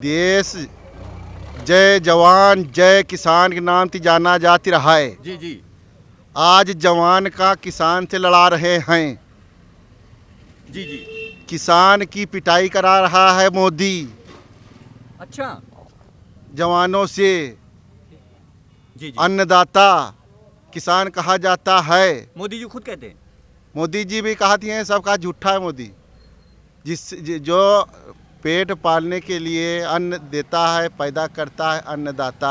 देश जय जवान जय किसान के नाम से जाना जाती रहा है। जी जी। आज जवान का किसान से लड़ा रहे हैं। जी जी। किसान की पिटाई करा रहा है मोदी अच्छा। जवानों से। जी जी। अन्नदाता किसान कहा जाता है। मोदी जी खुद कहते हैं। मोदी जी भी कहती हैं, सबका झूठा है मोदी। जो पेट पालने के लिए अन्न देता है, पैदा करता है, अन्नदाता।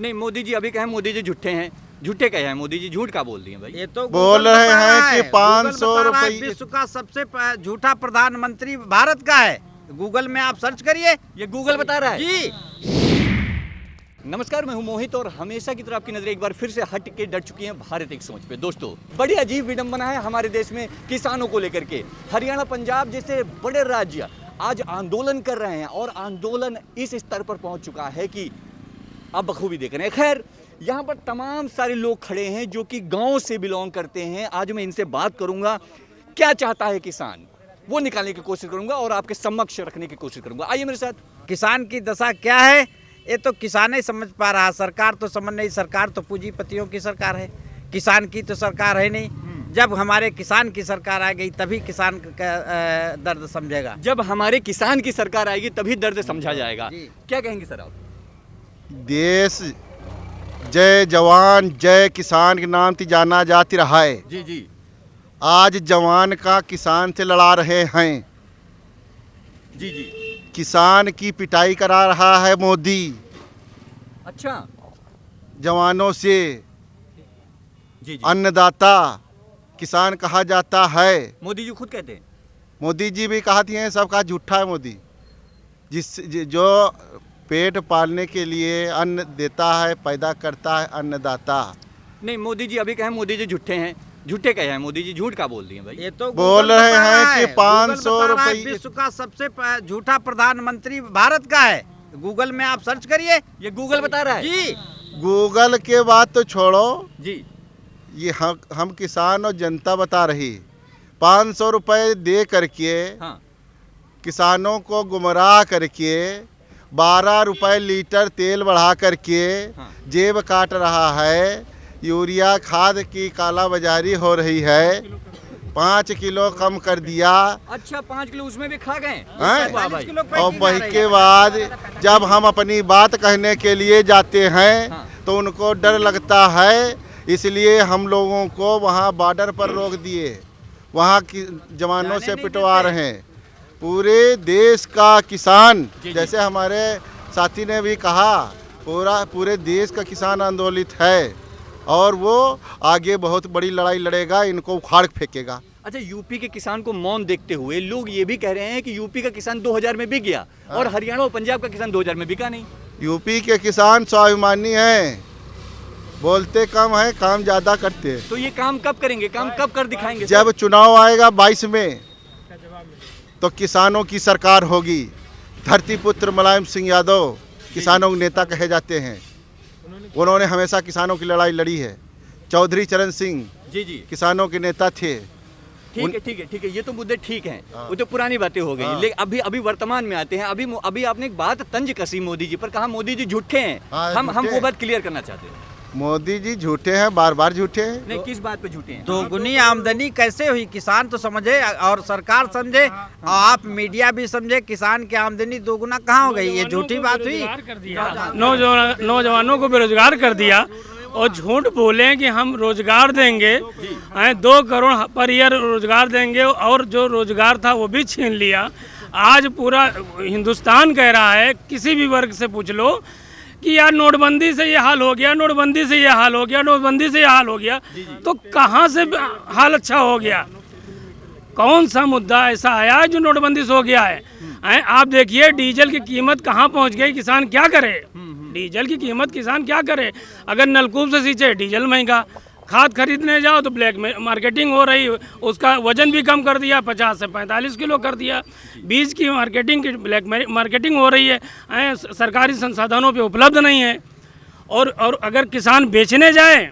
नहीं, मोदी जी अभी कहे मोदी जी झूठे हैं। झूठे कहे हैं मोदी जी, झूठ का बोल दिए भाई। ये तो बोल रहे हैं कि 500 रुपये विश्व का सबसे झूठा प्रधानमंत्री भारत का है। गूगल में आप सर्च करिए, ये गूगल बता रहा है जी। नमस्कार, मैं हूं मोहित और हमेशा की तरह आपकी नजर एक बार फिर से हट के डट चुकी है भारत एक सोच पे। दोस्तों, बड़ी अजीब विडंबना है हमारे देश में किसानों को लेकर के। हरियाणा, पंजाब जैसे बड़े राज्य आज आंदोलन कर रहे हैं और आंदोलन इस स्तर पर पहुंच चुका है कि आप बखूबी देख रहे हैं। खैर, यहाँ पर तमाम सारे लोग खड़े हैं जो कि गांव से बिलोंग करते हैं। आज मैं इनसे बात करूंगा, क्या चाहता है किसान, वो निकालने की कोशिश करूंगा और आपके समक्ष रखने की कोशिश करूंगा। आइए मेरे साथ। किसान की दशा क्या है ये तो किसान ही समझ पा रहा, सरकार तो समझ नहीं। सरकार तो पूंजीपतियों की सरकार है, किसान की तो सरकार है नहीं। जब हमारे किसान की सरकार आ गई तभी किसान का दर्द समझेगा। जब हमारे किसान की सरकार आएगी तभी दर्द समझा जाएगा। क्या कहेंगे सर आप? देश जय जवान जय किसान के नाम से जाना जाती रहा है। जी जी। आज जवान का किसान से लड़ा रहे हैं। जी जी। किसान की पिटाई करा रहा है मोदी अच्छा। जवानों से। जी जी। अन्नदाता किसान कहा जाता है। मोदी जी खुद कहते हैं। मोदी जी भी कहती हैं, सबका झूठा है मोदी। जो पेट पालने के लिए अन्न देता है, पैदा करता है, अन्नदाता। नहीं, मोदी जी अभी कहे मोदी जी झूठे हैं। झूठे कहे हैं मोदी जी, झूठ का बोल दिए भाई। ये तो बोल रहे हैं कि 500 रुपये विश्व का सबसे झूठा प्रधानमंत्री भारत का है। गूगल में आप सर्च करिए, ये गूगल बता रहा है जी। गूगल के बात तो छोड़ो, जी। ये हम किसान और जनता बता रही। 500 रुपये दे करके हाँ। किसानों को गुमराह करके 12 रुपये लीटर तेल बढ़ा करके हाँ। जेब काट रहा है। यूरिया खाद की कालाबाजारी हो रही है। 5 किलो कम कर दिया। अच्छा, 5 किलो उसमें भी खा गए हैं? वाह भाई। और वही के बाद जब हम अपनी बात कहने के लिए जाते हैं हाँ। तो उनको डर लगता है, इसलिए हम लोगों को वहाँ बॉर्डर पर रोक दिए। वहाँ की जवानों से पिटवा रहे हैं। पूरे देश का किसान, जैसे हमारे साथी ने भी कहा, पूरे देश का किसान आंदोलित है और वो आगे बहुत बड़ी लड़ाई लड़ेगा, इनको उखाड़ फेंकेगा। अच्छा, यूपी के किसान को मौन देखते हुए लोग ये भी कह रहे हैं कि यूपी का किसान 2000 में बिक गया और हरियाणा और पंजाब का किसान 2000 में बिका नहीं। यूपी के किसान स्वाभिमानी हैं, बोलते कम है, काम ज़्यादा करते हैं। तो ये काम कब करेंगे, काम कब कर दिखाएंगे? जब चुनाव आएगा 22 में तो किसानों की सरकार होगी। धरती पुत्र मुलायम सिंह यादव किसानों के नेता कहे जाते हैं। उन्होंने हमेशा किसानों की लड़ाई लड़ी है। चौधरी चरण सिंह जी जी। किसानों के नेता थे। ठीक है ठीक है ठीक है, ये तो मुद्दे ठीक हैं। वो तो पुरानी बातें हो गई। लेकिन अभी वर्तमान में आते हैं। अभी आपने एक बात तंज कसी मोदी जी पर, कहा मोदी जी झूठे हैं। हम वो बात क्लियर करना चाहते हैं। मोदी जी झूठे हैं, बार बार झूठे हैं। नहीं, किस बात पे झूठे हैं? दोगुनी आमदनी कैसे हुई, किसान तो समझे और सरकार समझे और आप मीडिया भी समझे। किसान की आमदनी दोगुना कहाँ हो गई? ये झूठी बात हुई। नौजवानों को बेरोजगार कर दिया और झूठ बोले कि हम रोजगार देंगे, 2 करोड़ पर ईयर रोजगार देंगे और जो रोजगार था वो भी छीन लिया। आज पूरा हिंदुस्तान कह रहा है, किसी भी वर्ग से पूछ लो कि यार नोटबंदी से ये हाल हो गया, नोटबंदी से ये हाल हो गया, नोटबंदी से ये हाल हो गया। तो कहाँ से हाल अच्छा हो गया? कौन सा मुद्दा ऐसा आया जो नोटबंदी से हो गया है? आप देखिए डीजल की कीमत कहाँ पहुँच गई। किसान क्या करे? डीजल की कीमत किसान क्या करे? अगर नलकूप से सींचे डीजल महंगा, खाद खरीदने जाओ तो ब्लैक में मार्केटिंग हो रही, उसका वजन भी कम कर दिया, 50 से 45 किलो कर दिया। बीज की मार्केटिंग की ब्लैक मार्केटिंग हो रही है, सरकारी संसाधनों पे उपलब्ध नहीं है। और अगर किसान बेचने जाए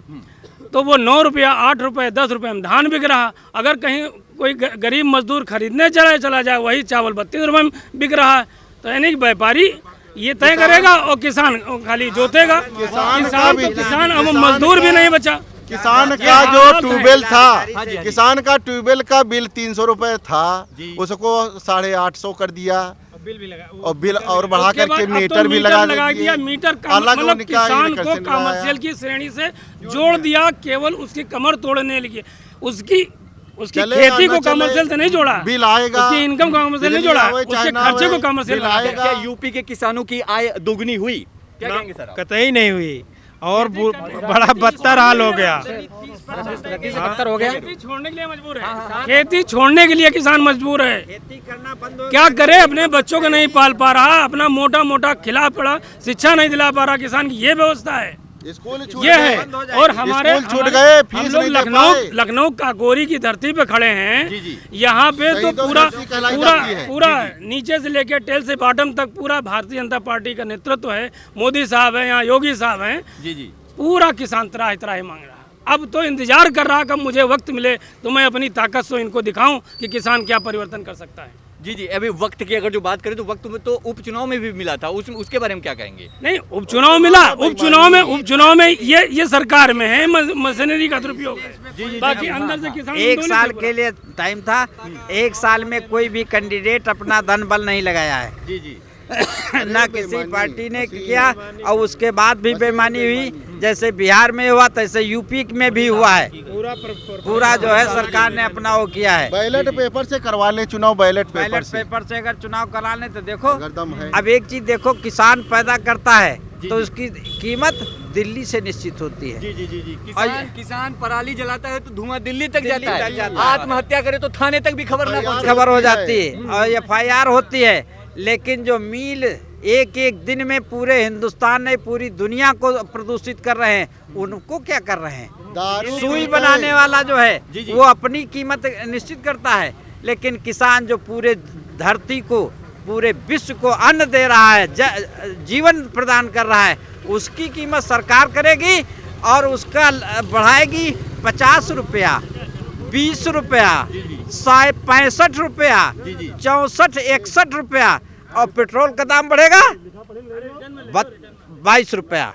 तो वो 9 रुपया, 8 रुपये, 10 रुपये में धान बिक रहा। अगर कहीं कोई गरीब मजदूर खरीदने चला जाए, वही चावल 32 रुपये में बिक रहा है। तो यानी कि व्यापारी ये तय करेगा और किसान खाली जोतेगा। किसान का भी- तो किसान अब मजदूर भी नहीं बचा। किसान का हालत जो है। ट्यूबवेल था, हाँ जी। किसान का ट्यूबवेल का बिल 300 रुपए था, जी। उसको 850 कर दिया बिल भी लगा और बिल और बढ़ा उसके बाद करके अब तो मीटर भी लगा दिया दिया। मीटर अलग मतलब उनका किसान को इलेक्शन लगाया। कमर्शियल की श्रेणी से जोड़ दिया, केवल उसकी कमर तोड़ने लगी। उसकी चले खेती या को न चले, कमर्शियल से नहीं जोड़ा, बिल आएगा, उसकी इनकम को कमर्शियल नहीं बिजली जोड़ा, आवे चाहे उसके ना खर्चे आवे, को कमर्शियल बिल बना दिया। आएगा। क्या यूपी के किसानों की आय दोगुनी हुई? क्या कहेंगे सर आप? कतई नहीं हुई और बड़ा बदतर हाल हो गया। 30-70 हो गया। खेती छोड़ने के लिए मजबूर है, खेती छोड़ने के लिए किसान मजबूर है। खेती करना बंद हो क्या करे, अपने बच्चों को नहीं पाल पा रहा, अपना मोटा मोटा खिला पड़ा शिक्षा नहीं दिला पा रहा किसान की, ये व्यवस्था है, स्कूल छूट ये गए। है। और हमारे स्कूल छूट हमारे- गए, हम फीस लोग नहीं दे लखनऊ पाए। लखनऊ काकोरी की धरती पे खड़े हैं। जी, जी। यहाँ पे तो शहीदों की पूरा धरती कहलाई पूरा जाती है। पूरा नीचे से लेकर टेल से बॉटम तक पूरा भारतीय जनता पार्टी का नेतृत्व है। मोदी साहब है, यहाँ योगी साहब हैं, जी जी। पूरा किसान त्राही त्राही मांग रहा है। अब तो इंतजार कर रहा कब मुझे वक्त मिले तो मैं अपनी ताकत से इनको दिखाऊं कि किसान क्या परिवर्तन कर सकता है। जी जी। अभी वक्त की अगर जो बात करें तो वक्त में तो उपचुनाव में भी मिला था, उसके बारे में क्या कहेंगे? नहीं, उपचुनाव मिला, उपचुनाव में ये सरकार में है मशीनरी का दुरुपयोग है, बाकी अंदर से किसान एक आंदोलन साल कर के लिए टाइम था, एक साल में कोई भी कैंडिडेट अपना धन बल नहीं लगाया है। जी जी। ना किसी पार्टी ने किया और उसके बाद भी बेईमानी हुई। जैसे बिहार में हुआ तैसे यूपी में भी हुआ है। पूरा जो है सरकार ने अपना वो किया है। बैलेट पेपर से करवा लें चुनाव, बैलेट पेपर बैलेट से पेपर से अगर चुनाव करा लें तो देखो, अगर दम है। अब एक चीज देखो, किसान पैदा करता है तो उसकी कीमत दिल्ली से निश्चित होती है। जी जी जी जी। और- किसान पराली जलाता है तो धुआं दिल्ली तक दिल्ली जाता तक है, जाता है। आत्महत्या करे तो थाने तक भी खबर ना पहुंचे। खबर हो जाती है और FIR होती है। लेकिन जो मिल एक एक दिन में पूरे हिंदुस्तान ने पूरी दुनिया को प्रदूषित कर रहे हैं, उनको क्या कर रहे हैं? दारू सुई पीते बनाने हैं। वाला जो है जी, जी। वो अपनी कीमत निश्चित करता है, लेकिन किसान जो पूरे धरती को, पूरे विश्व को अन्न दे रहा है, जीवन प्रदान कर रहा है, उसकी कीमत सरकार करेगी और उसका बढ़ाएगी 50 रुपया, 20 रुपया, 65 रुपया, 64-61 रुपया, और पेट्रोल का दाम बढ़ेगा 22 रुपया,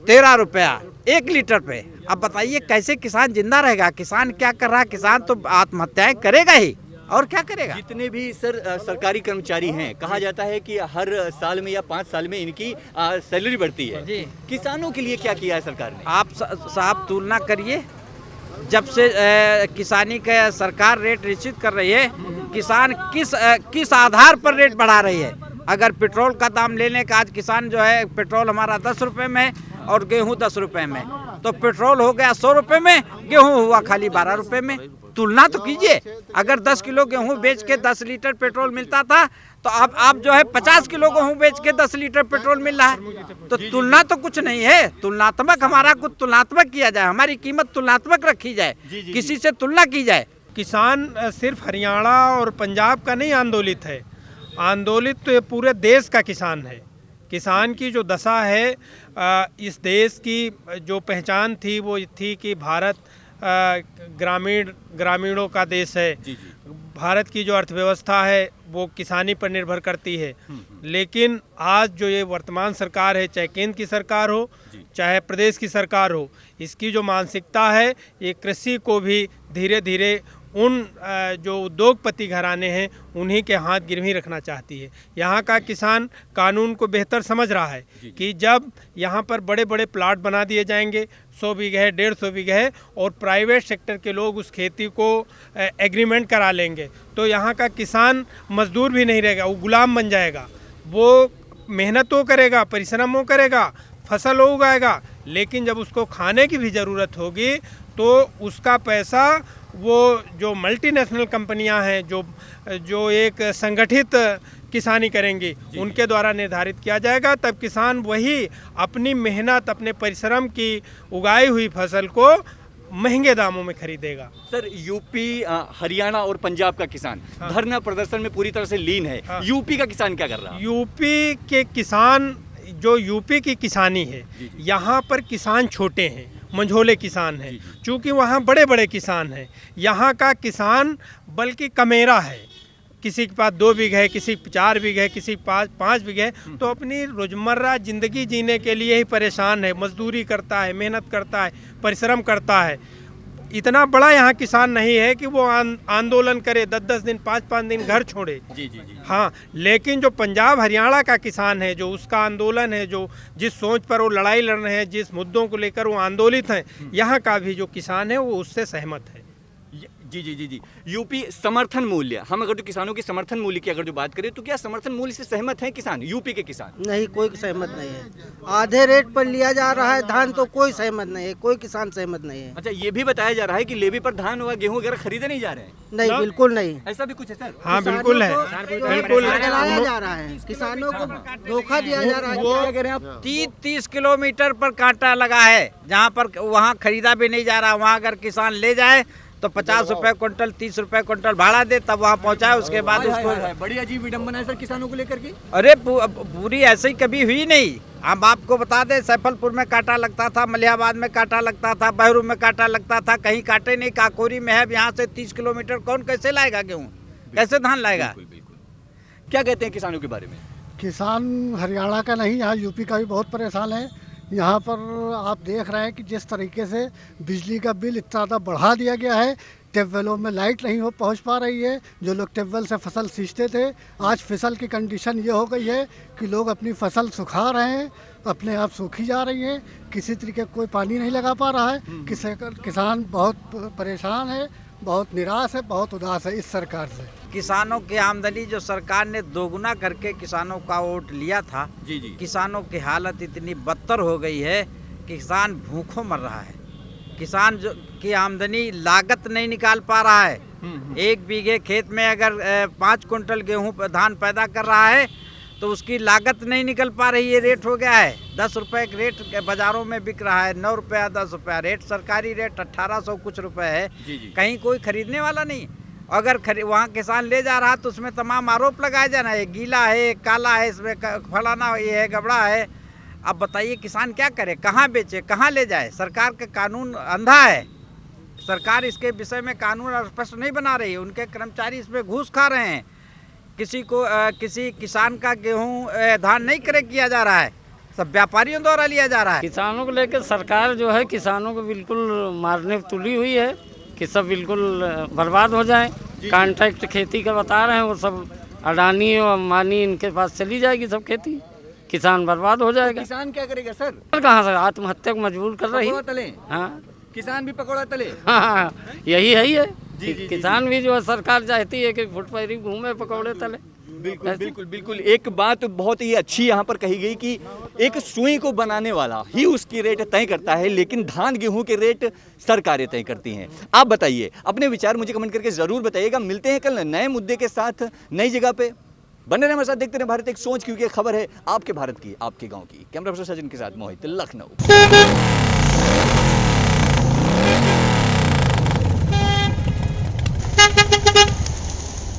13 रुपया 1 लीटर पे। अब बताइए कैसे किसान जिंदा रहेगा? किसान क्या कर रहा है? किसान तो आत्महत्याएं करेगा ही, और क्या करेगा? जितने भी सरकारी कर्मचारी हैं, कहा जाता है कि हर साल में या 5 साल में इनकी सैलरी बढ़ती है। जी। किसानों के लिए क्या किया है सरकार ने? आप साहब तुलना करिए, जब से किसानी का सरकार रेट निश्चित कर रही है, किसान किस आधार पर रेट बढ़ा रही है? अगर पेट्रोल का दाम लेने का, आज किसान जो है, पेट्रोल हमारा 10 रुपये में और गेहूं 10 रुपये में, तो पेट्रोल हो गया 100 रुपये में, गेहूं हुआ खाली 12 रुपये में। तुलना तो कीजिए। अगर 10 किलो गेहूं बेच के 10 लीटर पेट्रोल मिलता था, तो अब आप जो है 50 किलो गेहूं बेच के 10 लीटर पेट्रोल मिल रहा है। तो तुलना तो कुछ नहीं है। तुलनात्मक, हमारा कुछ तुलनात्मक किया जाए, हमारी कीमत तुलनात्मक रखी जाए, किसी से तुलना की जाए। किसान सिर्फ हरियाणा और पंजाब का नहीं आंदोलित है, आंदोलित तो ये पूरे देश का किसान है। किसान की जो दशा है, इस देश की जो पहचान थी वो थी कि भारत ग्रामीणों का देश है। भारत की जो अर्थव्यवस्था है वो किसानी पर निर्भर करती है। लेकिन आज जो ये वर्तमान सरकार है, चाहे केंद्र की सरकार हो चाहे प्रदेश की सरकार हो, इसकी जो मानसिकता है ये कृषि को भी धीरे धीरे उन जो उद्योगपति घराने हैं उन्हीं के हाथ गिरवी रखना चाहती है। यहाँ का किसान कानून को बेहतर समझ रहा है कि जब यहाँ पर बड़े बड़े प्लाट बना दिए जाएंगे, 100 बीघे है, 150 बीघे है, और प्राइवेट सेक्टर के लोग उस खेती को एग्रीमेंट करा लेंगे, तो यहाँ का किसान मजदूर भी नहीं रहेगा, वो गुलाम बन जाएगा। वो मेहनत तो करेगा, परिश्रम वो करेगा, फसल वो उगाएगा, लेकिन जब उसको खाने की भी ज़रूरत होगी तो उसका पैसा वो जो मल्टीनेशनल कंपनियां हैं जो एक संगठित किसानी करेंगी उनके द्वारा निर्धारित किया जाएगा। तब किसान वही अपनी मेहनत, अपने परिश्रम की उगाई हुई फसल को महंगे दामों में खरीदेगा। सर, यूपी, हरियाणा और पंजाब का किसान धरना प्रदर्शन में पूरी तरह से लीन है। यूपी का किसान क्या कर रहा है? यूपी के किसान, जो यूपी की किसानी है, यहाँ पर किसान छोटे हैं, मंझोले किसान हैं, चूँकि वहाँ बड़े बड़े किसान हैं। यहाँ का किसान बल्कि कमेरा है, किसी के पास 2 बीघे है, किसी के 4 बीघे है, किसी के पास 5 बीघे है, तो अपनी रोजमर्रा जिंदगी जीने के लिए ही परेशान है, मजदूरी करता है, मेहनत करता है, परिश्रम करता है। इतना बड़ा यहाँ किसान नहीं है कि वो आंदोलन करे, 10-10 दिन 5-5 दिन घर छोड़े। जी जी जी। हाँ, लेकिन जो पंजाब हरियाणा का किसान है, जो उसका आंदोलन है, जो जिस सोच पर वो लड़ाई लड़ रहे हैं, जिस मुद्दों को लेकर वो आंदोलित हैं, यहाँ का भी जो किसान है वो उससे सहमत है। जी जी जी जी। यूपी समर्थन मूल्य, हम अगर तो किसानों के समर्थन मूल्य की अगर जो बात करें तो क्या समर्थन मूल्य से सहमत हैं किसान, यूपी के किसान? नहीं, कोई सहमत नहीं है। आधे रेट पर लिया जा रहा है धान, तो कोई सहमत नहीं है, कोई किसान सहमत नहीं है। अच्छा, ये भी बताया जा रहा है कि लेवी पर धान व गेहूं वगैरह खरीदे नहीं जा रहे हैं? नहीं, बिल्कुल नहीं। ऐसा भी कुछ है सर? हाँ बिल्कुल है, बिल्कुल लगाया जा रहा है, किसानों को धोखा दिया जा रहा है। क्या कह रहे हैं आप? 30 किलोमीटर पर कांटा लगा है, जहाँ पर वहाँ खरीदा भी नहीं जा रहा। वहाँ अगर किसान ले जाए तो 50 रुपए क्विंटल, 30 रुपए क्विंटल भाड़ा दे, तब वहाँ पहुँचाए, उसके बाद उसको। बड़ी अजीब विडम्बना है सर किसानों को लेकर के। अरे पूरी ऐसे ही कभी हुई नहीं। हम आपको बता दें, सैफलपुर में कांटा लगता था, मलिहाबाद में कांटा लगता था, बहरू में कांटा लगता था, कहीं कांटे नहीं। काकोरी में है, यहाँ से 30 किलोमीटर कौन कैसे लाएगा गेहूँ, कैसे धान लाएगा? क्या कहते हैं किसानों के बारे में? किसान हरियाणा का नहीं, यहाँ यूपी का भी बहुत परेशान है। यहाँ पर आप देख रहे हैं कि जिस तरीके से बिजली का बिल इतना ज़्यादा बढ़ा दिया गया है, ट्यूबवेलों में लाइट नहीं पहुँच पा रही है। जो लोग ट्यूबवेल से फसल सींचते थे, आज फसल की कंडीशन ये हो गई है कि लोग अपनी फसल सुखा रहे हैं, अपने आप सूखी जा रही है, किसी तरीके कोई पानी नहीं लगा पा रहा है। किसान बहुत परेशान है, बहुत निराश है, बहुत उदास है इस सरकार से। किसानों की आमदनी जो सरकार ने दोगुना करके किसानों का वोट लिया था, जी जी। किसानों की हालत इतनी बदतर हो गई है कि किसान भूखों मर रहा है। किसान जो की आमदनी लागत नहीं निकाल पा रहा है। 1 बीघे खेत में अगर 5 कुंटल गेहूँ धान पैदा कर रहा है तो उसकी लागत नहीं निकल पा रही है। रेट हो गया है 10 रुपए रेट बाजारों में बिक रहा है, 9 रुपया 10 रुपया रेट, सरकारी रेट 1800 कुछ रुपए है। कहीं कोई खरीदने वाला नहीं। अगर वहाँ किसान ले जा रहा तो उसमें तमाम आरोप लगाए जा रहे हैं, गीला है, काला है, इसमें फलाना ये है, गबड़ा है। अब बताइए किसान क्या करे, कहाँ बेचे, कहाँ ले जाए? सरकार का कानून अंधा है। सरकार इसके विषय में कानून स्पष्ट नहीं बना रही है। उनके कर्मचारी इसमें घूस खा रहे हैं। किसी किसान का गेहूँ धान नहीं क्रय किया जा रहा है, सब व्यापारियों द्वारा लिया जा रहा है। किसानों को लेकर सरकार जो है किसानों को बिल्कुल मारने पर तुली हुई है कि सब बिल्कुल बर्बाद हो जाए। कॉन्ट्रैक्ट खेती का बता रहे हैं, वो सब अडानी और अंबानी इनके पास चली जाएगी सब खेती, किसान बर्बाद हो जाएगा। किसान क्या करेगा सर? कहाँ से आत्महत्या को मजबूर कर रही पकौड़ा तले? हाँ किसान भी पकौड़ा तले? हाँ, यही है ही है। जी, जी, किसान भी जो है सरकार चाहती है कि फुटपाथी घूमे पकौड़े तले। बिल्कुल बिल्कुल बिल्कुल। एक बात बहुत ही अच्छी यहाँ पर कही गई कि एक सुई को बनाने वाला ही उसकी रेट तय करता है, लेकिन धान गेहूं के रेट सरकारें तय करती हैं। आप बताइए, अपने विचार मुझे कमेंट करके जरूर बताइएगा। मिलते हैं कल नए मुद्दे के साथ, नई जगह पे। बने रहे हमारे साथ, देखते रहे भारत एक सोच, क्योंकि खबर है आपके भारत की, आपके गाँव की। कैमरा पर्सन सचिन के साथ मोहित, लखनऊ।